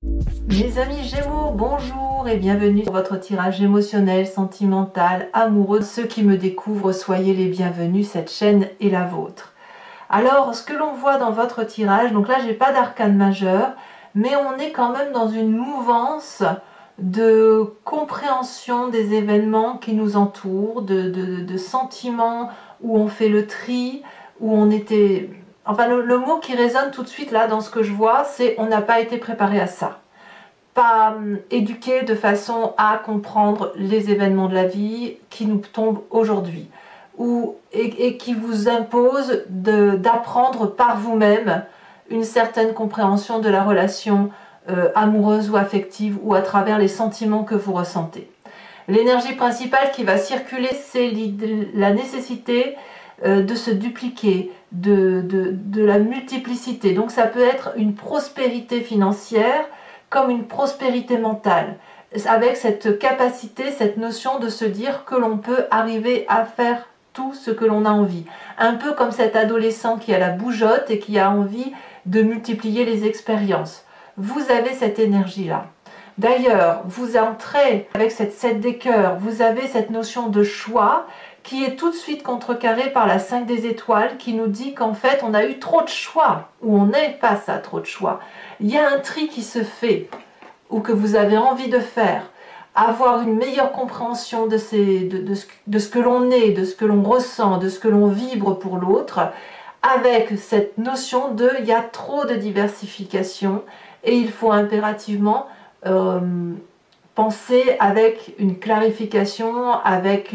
Mes amis Gémeaux, bonjour et bienvenue sur votre tirage émotionnel, sentimental, amoureux. Ceux qui me découvrent, soyez les bienvenus, cette chaîne est la vôtre. Alors, ce que l'on voit dans votre tirage, donc là j'ai pas d'arcane majeur, mais on est quand même dans une mouvance de compréhension des événements qui nous entourent, de sentiments où on fait le tri, où on était... Enfin, le mot qui résonne tout de suite là dans ce que je vois, c'est on n'a pas été préparé à ça. Pas éduqué de façon à comprendre les événements de la vie qui nous tombent aujourd'hui et qui vous imposent d'apprendre par vous-même une certaine compréhension de la relation amoureuse ou affective ou à travers les sentiments que vous ressentez. L'énergie principale qui va circuler, c'est la nécessité de se dupliquer, de la multiplicité. Donc ça peut être une prospérité financière comme une prospérité mentale, avec cette capacité, cette notion de se dire que l'on peut arriver à faire tout ce que l'on a envie. Un peu comme cet adolescent qui a la bougeotte et qui a envie de multiplier les expériences. Vous avez cette énergie-là. D'ailleurs, vous entrez avec cette 7 des cœurs, vous avez cette notion de choix qui est tout de suite contrecarrée par la 5 des étoiles qui nous dit qu'en fait on a eu trop de choix, ou on est face à trop de choix. Il y a un tri qui se fait, ou que vous avez envie de faire, avoir une meilleure compréhension de ce que l'on est, de ce que l'on ressent, de ce que l'on vibre pour l'autre, avec cette notion de il y a trop de diversification et il faut impérativement penser avec une clarification, avec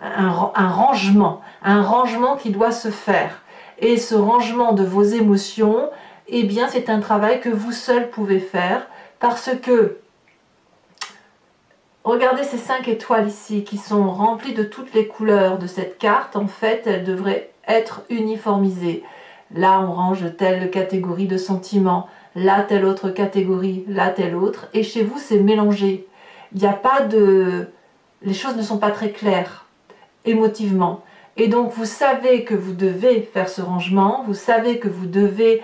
un rangement qui doit se faire. Et ce rangement de vos émotions, eh bien c'est un travail que vous seul pouvez faire, parce que regardez ces 5 étoiles ici qui sont remplies de toutes les couleurs de cette carte. En fait, elles devraient être uniformisées. Là, on range telle catégorie de sentiments, là, telle autre catégorie, là, telle autre. Et chez vous, c'est mélangé. Il n'y a pas de... Les choses ne sont pas très claires, émotivement. Et donc, vous savez que vous devez faire ce rangement, vous savez que vous devez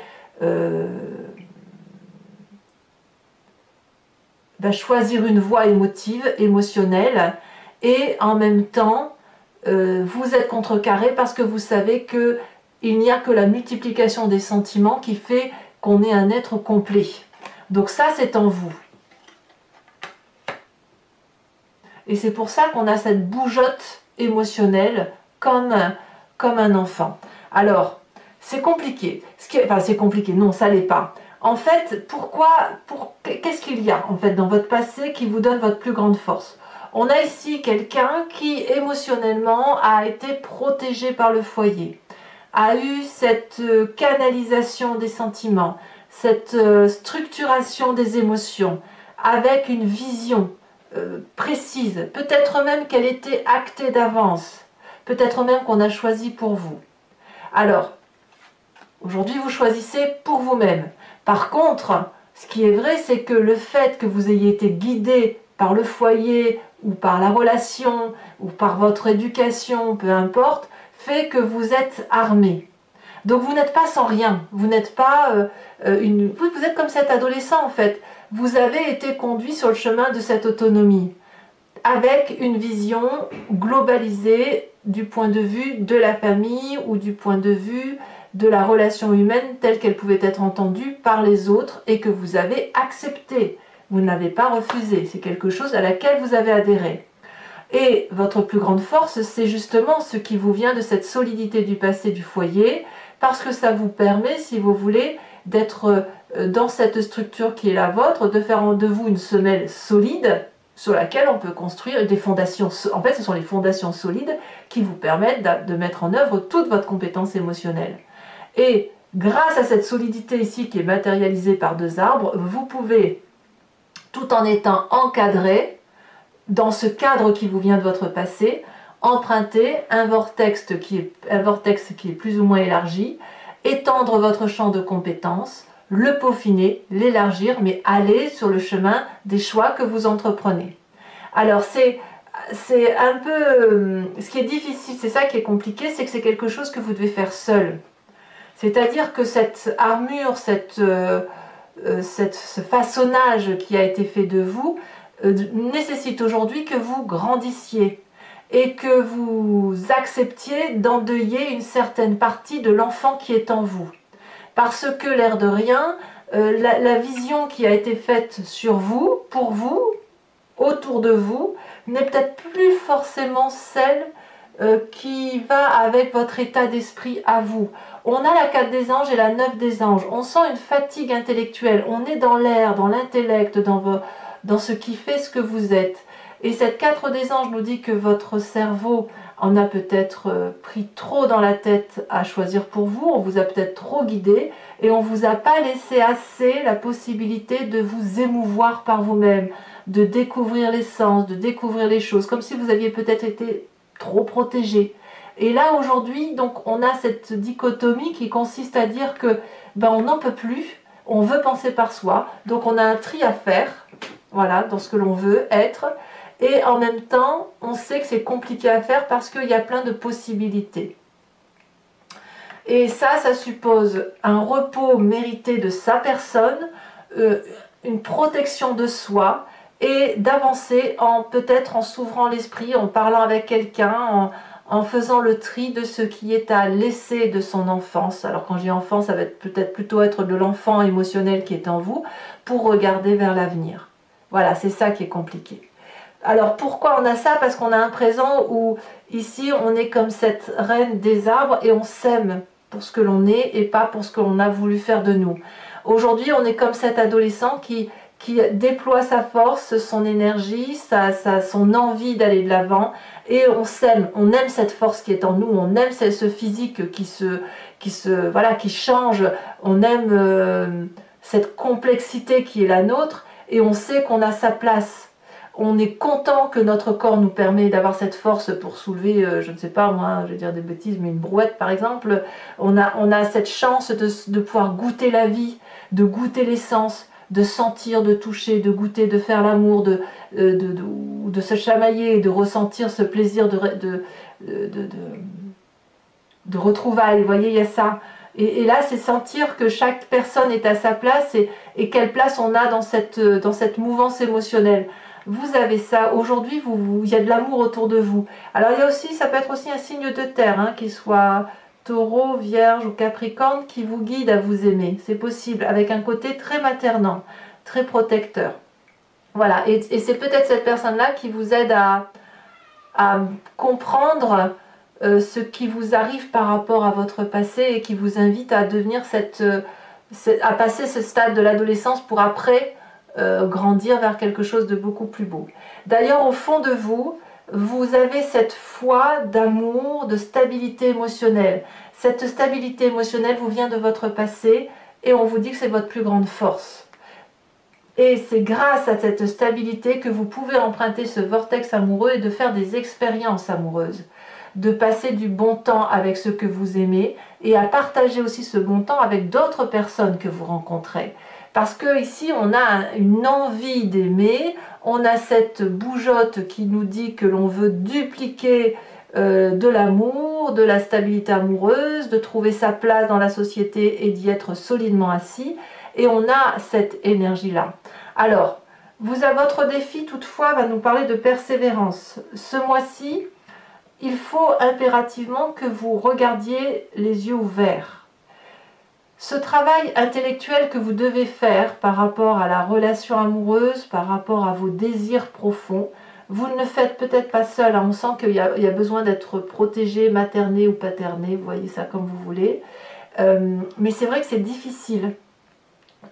choisir une voie émotive, émotionnelle, et en même temps, vous êtes contrecarré parce que vous savez que il n'y a que la multiplication des sentiments qui fait qu'on est un être complet. Donc ça, c'est en vous. Et c'est pour ça qu'on a cette bougeotte émotionnelle comme un enfant. Alors, c'est compliqué. Enfin, c'est compliqué, non, ça l'est pas. En fait, qu'est-ce qu'il y a en fait dans votre passé qui vous donne votre plus grande force? On a ici quelqu'un qui émotionnellement a été protégé par le foyer, a eu cette canalisation des sentiments, cette structuration des émotions, avec une vision précise, peut-être même qu'elle était actée d'avance, peut-être même qu'on a choisi pour vous. Alors, aujourd'hui vous choisissez pour vous-même. Par contre, ce qui est vrai, c'est que le fait que vous ayez été guidé par le foyer, ou par la relation, ou par votre éducation, peu importe, fait que vous êtes armé. Donc vous n'êtes pas sans rien, vous n'êtes pas vous êtes comme cet adolescent en fait. Vous avez été conduit sur le chemin de cette autonomie, avec une vision globalisée du point de vue de la famille ou du point de vue de la relation humaine telle qu'elle pouvait être entendue par les autres et que vous avez accepté. Vous n'avez pas refusé, c'est quelque chose à laquelle vous avez adhéré. Et votre plus grande force, c'est justement ce qui vous vient de cette solidité du passé du foyer, parce que ça vous permet, si vous voulez, d'être dans cette structure qui est la vôtre, de faire de vous une semelle solide sur laquelle on peut construire des fondations. En fait, ce sont les fondations solides qui vous permettent de mettre en œuvre toute votre compétence émotionnelle. Et grâce à cette solidité ici qui est matérialisée par 2 arbres, vous pouvez, tout en étant encadré, dans ce cadre qui vous vient de votre passé, emprunter un vortex qui est plus ou moins élargi, étendre votre champ de compétences, le peaufiner, l'élargir, mais aller sur le chemin des choix que vous entreprenez. Alors c'est un peu... Ce qui est difficile, c'est ça qui est compliqué, c'est que c'est quelque chose que vous devez faire seul. C'est-à-dire que cette armure, ce façonnage qui a été fait de vous nécessite aujourd'hui que vous grandissiez et que vous acceptiez d'endeuiller une certaine partie de l'enfant qui est en vous. Parce que, l'air de rien, la vision qui a été faite sur vous, pour vous, autour de vous, n'est peut-être plus forcément celle qui va avec votre état d'esprit à vous. On a la 4 des anges et la 9 des anges. On sent une fatigue intellectuelle. On est dans l'air, dans l'intellect, dans ce qui fait ce que vous êtes. Et cette 4 des anges nous dit que votre cerveau en a peut-être pris trop dans la tête à choisir pour vous. On vous a peut-être trop guidé et on ne vous a pas laissé assez la possibilité de vous émouvoir par vous-même, de découvrir les sens, de découvrir les choses, comme si vous aviez peut-être été trop protégé. Et là aujourd'hui, donc on a cette dichotomie qui consiste à dire que on n'en peut plus, on veut penser par soi, donc on a un tri à faire, voilà, dans ce que l'on veut être, et en même temps, on sait que c'est compliqué à faire parce qu'il y a plein de possibilités. Et ça suppose un repos mérité de sa personne, une protection de soi, et d'avancer peut-être en s'ouvrant l'esprit, en parlant avec quelqu'un, en faisant le tri de ce qui est à laisser de son enfance. Alors quand je dis enfance, ça va peut-être plutôt être de l'enfant émotionnel qui est en vous, pour regarder vers l'avenir. Voilà, c'est ça qui est compliqué. Alors pourquoi on a ça? Parce qu'on a un présent où ici on est comme cette reine des arbres et on s'aime pour ce que l'on est et pas pour ce que l'on a voulu faire de nous. Aujourd'hui on est comme cet adolescent qui déploie sa force, son énergie, son envie d'aller de l'avant, et on s'aime, on aime cette force qui est en nous, on aime ce physique qui change, on aime cette complexité qui est la nôtre, et on sait qu'on a sa place. On est content que notre corps nous permet d'avoir cette force pour soulever, je ne sais pas moi, je vais dire des bêtises, mais une brouette par exemple. On a cette chance de pouvoir goûter la vie, de goûter l'essence, de sentir, de toucher, de goûter, de faire l'amour, de se chamailler, de ressentir ce plaisir de retrouvailles. Vous voyez, il y a ça. Et là, c'est sentir que chaque personne est à sa place et quelle place on a dans cette mouvance émotionnelle. Vous avez ça. Aujourd'hui, il y a de l'amour autour de vous. Alors, il y a aussi, ça peut être aussi un signe de terre, hein, qu'il soit Taureau, Vierge ou Capricorne, qui vous guide à vous aimer. C'est possible, avec un côté très maternant, très protecteur. Voilà, et c'est peut-être cette personne-là qui vous aide à comprendre ce qui vous arrive par rapport à votre passé et qui vous invite à devenir à passer ce stade de l'adolescence pour après grandir vers quelque chose de beaucoup plus beau. D'ailleurs, au fond de vous, vous avez cette foi d'amour, de stabilité émotionnelle. Cette stabilité émotionnelle vous vient de votre passé et on vous dit que c'est votre plus grande force. Et c'est grâce à cette stabilité que vous pouvez emprunter ce vortex amoureux et de faire des expériences amoureuses, de passer du bon temps avec ceux que vous aimez et à partager aussi ce bon temps avec d'autres personnes que vous rencontrez. Parce que ici, on a une envie d'aimer, on a cette bougeotte qui nous dit que l'on veut dupliquer de l'amour, de la stabilité amoureuse, de trouver sa place dans la société et d'y être solidement assis. Et on a cette énergie-là. Alors, votre défi toutefois va nous parler de persévérance. Ce mois-ci, il faut impérativement que vous regardiez les yeux ouverts. Ce travail intellectuel que vous devez faire par rapport à la relation amoureuse, par rapport à vos désirs profonds, vous ne le faites peut-être pas seul. On sent qu'il y a besoin d'être protégé, materné ou paterné, vous voyez ça comme vous voulez. Mais c'est vrai que c'est difficile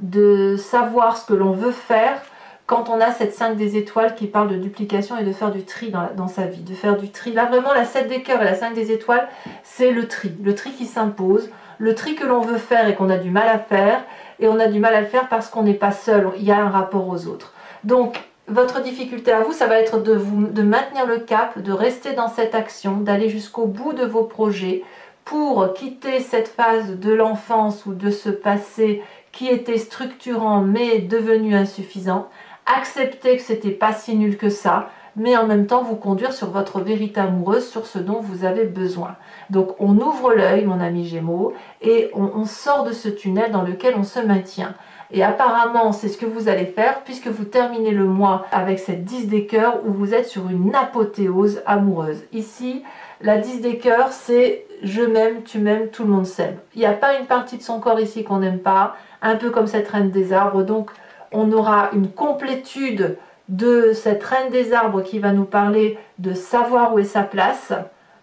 de savoir ce que l'on veut faire quand on a cette 5 des étoiles qui parle de duplication et de faire du tri dans sa vie, de faire du tri. Là vraiment la 7 des cœurs et la 5 des étoiles, c'est le tri qui s'impose, le tri que l'on veut faire et qu'on a du mal à faire, et on a du mal à le faire parce qu'on n'est pas seul, il y a un rapport aux autres. Donc votre difficulté à vous, ça va être de maintenir le cap, de rester dans cette action, d'aller jusqu'au bout de vos projets pour quitter cette phase de l'enfance ou de ce passé qui était structurant mais devenu insuffisant, accepter que c'était pas si nul que ça, mais en même temps vous conduire sur votre vérité amoureuse, sur ce dont vous avez besoin. Donc on ouvre l'œil, mon ami Gémeaux, et on sort de ce tunnel dans lequel on se maintient. Et apparemment, c'est ce que vous allez faire puisque vous terminez le mois avec cette 10 des cœurs où vous êtes sur une apothéose amoureuse. Ici, la 10 des cœurs, c'est je m'aime, tu m'aimes, tout le monde s'aime. Il n'y a pas une partie de son corps ici qu'on n'aime pas, un peu comme cette reine des arbres. Donc, on aura une complétude de cette reine des arbres qui va nous parler de savoir où est sa place,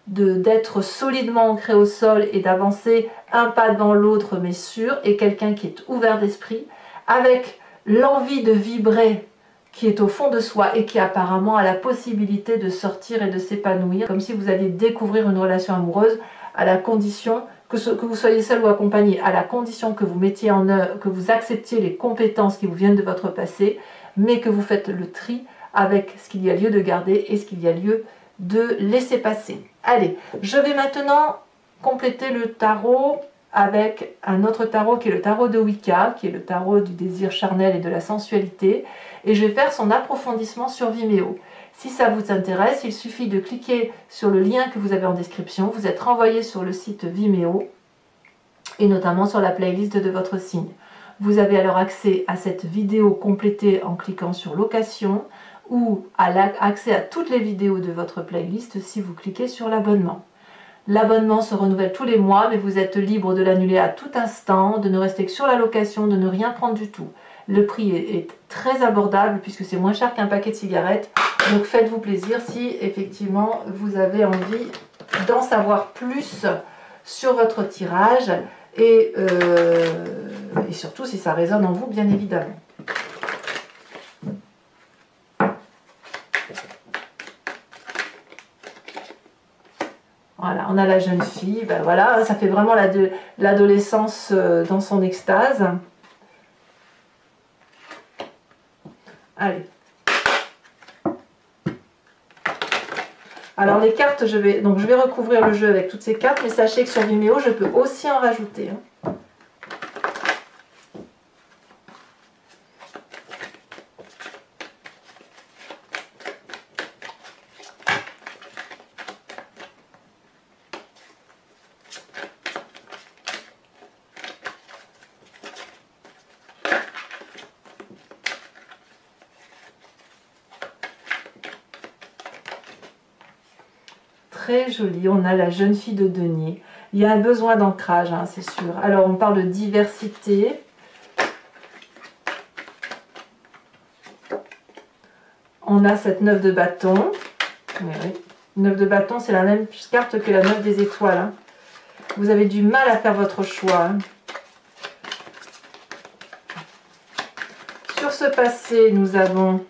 d'être solidement ancré au sol et d'avancer un pas devant l'autre mais sûr, et quelqu'un qui est ouvert d'esprit, avec l'envie de vibrer qui est au fond de soi et qui apparemment a la possibilité de sortir et de s'épanouir, comme si vous alliez découvrir une relation amoureuse à la condition que vous soyez seul ou accompagné, à la condition que vous mettiez en œuvre, que vous acceptiez les compétences qui vous viennent de votre passé, mais que vous faites le tri avec ce qu'il y a lieu de garder et ce qu'il y a lieu de laisser passer. Allez, je vais maintenant compléter le tarot avec un autre tarot qui est le tarot de Wicca, qui est le tarot du désir charnel et de la sensualité, et je vais faire son approfondissement sur Vimeo. Si ça vous intéresse, il suffit de cliquer sur le lien que vous avez en description, vous êtes renvoyé sur le site Vimeo, et notamment sur la playlist de votre signe. Vous avez alors accès à cette vidéo complétée en cliquant sur location, ou accès à toutes les vidéos de votre playlist si vous cliquez sur l'abonnement. L'abonnement se renouvelle tous les mois, mais vous êtes libre de l'annuler à tout instant, de ne rester que sur la location, de ne rien prendre du tout. Le prix est très abordable puisque c'est moins cher qu'un paquet de cigarettes. Donc faites-vous plaisir si effectivement vous avez envie d'en savoir plus sur votre tirage et surtout si ça résonne en vous, bien évidemment. Voilà, on a la jeune fille, ben voilà, ça fait vraiment l'adolescence dans son extase. Allez. Alors les cartes, je vais recouvrir le jeu avec toutes ces cartes, mais sachez que sur Vimeo, je peux aussi en rajouter. Très joli, on a la jeune fille de denier. Il y a un besoin d'ancrage, hein, c'est sûr. Alors on parle de diversité. On a cette 9 de bâton. Oui. 9 de bâton, c'est la même carte que la 9 des étoiles. Hein. Vous avez du mal à faire votre choix. Hein. Sur ce passé, nous avons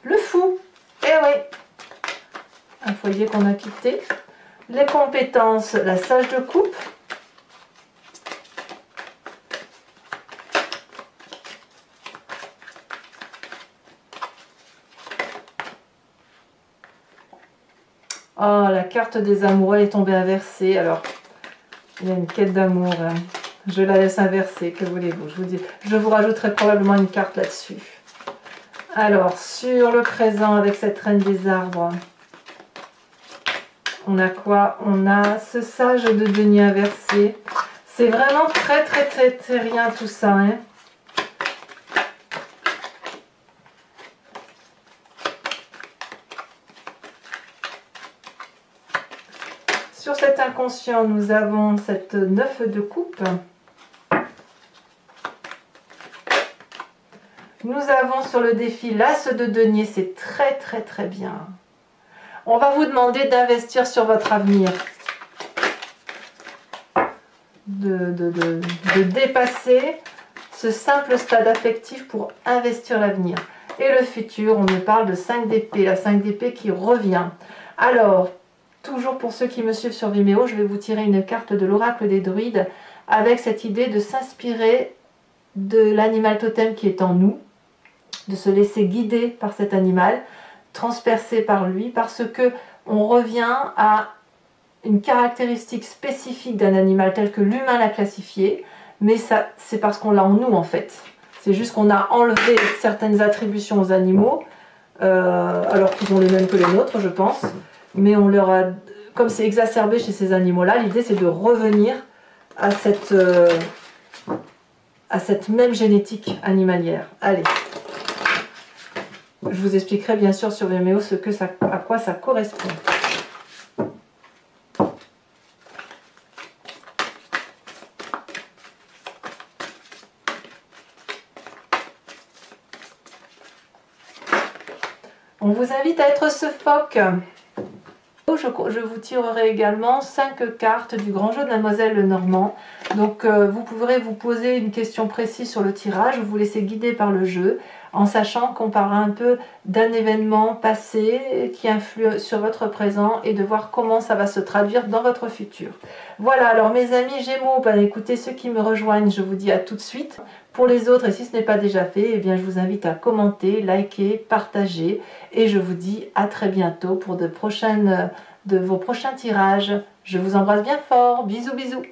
le fou. Eh oui, un foyer qu'on a quitté. Les compétences, la sage de coupe. Oh, la carte des amoureux est tombée inversée. Alors, il y a une quête d'amour. Hein. Je la laisse inverser, que voulez-vous? Je vous rajouterai probablement une carte là-dessus. Alors, sur le présent avec cette reine des arbres, on a quoi? On a ce sage de denier inversé. C'est vraiment très rien tout ça. Hein. Sur cet inconscient, nous avons cette 9 de coupe. Nous avons sur le défi l'as de denier, c'est très bien. On va vous demander d'investir sur votre avenir. De dépasser ce simple stade affectif pour investir l'avenir. Et le futur, on me parle de 5 d'épée, la 5 d'épée qui revient. Alors, toujours pour ceux qui me suivent sur Vimeo, je vais vous tirer une carte de l'oracle des druides avec cette idée de s'inspirer de l'animal totem qui est en nous, de se laisser guider par cet animal, transpercé par lui, parce que on revient à une caractéristique spécifique d'un animal tel que l'humain l'a classifié, mais ça c'est parce qu'on l'a en nous en fait. C'est juste qu'on a enlevé certaines attributions aux animaux, alors qu'ils ont les mêmes que les nôtres, je pense, mais on leur a, comme c'est exacerbé chez ces animaux-là, l'idée c'est de revenir à à cette même génétique animalière. Allez, je vous expliquerai bien sûr sur Vimeo à quoi ça correspond. On vous invite à être ce phoque. Je vous tirerai également 5 cartes du grand jeu de Mademoiselle Lenormand. Donc vous pourrez vous poser une question précise sur le tirage, vous laisser guider par le jeu, en sachant qu'on parlera un peu d'un événement passé qui influe sur votre présent et de voir comment ça va se traduire dans votre futur. Voilà, alors mes amis Gémeaux, ben, écoutez, ceux qui me rejoignent, je vous dis à tout de suite. Pour les autres, et si ce n'est pas déjà fait, eh bien, je vous invite à commenter, liker, partager, et je vous dis à très bientôt pour de vos prochains tirages. Je vous embrasse bien fort, bisous bisous.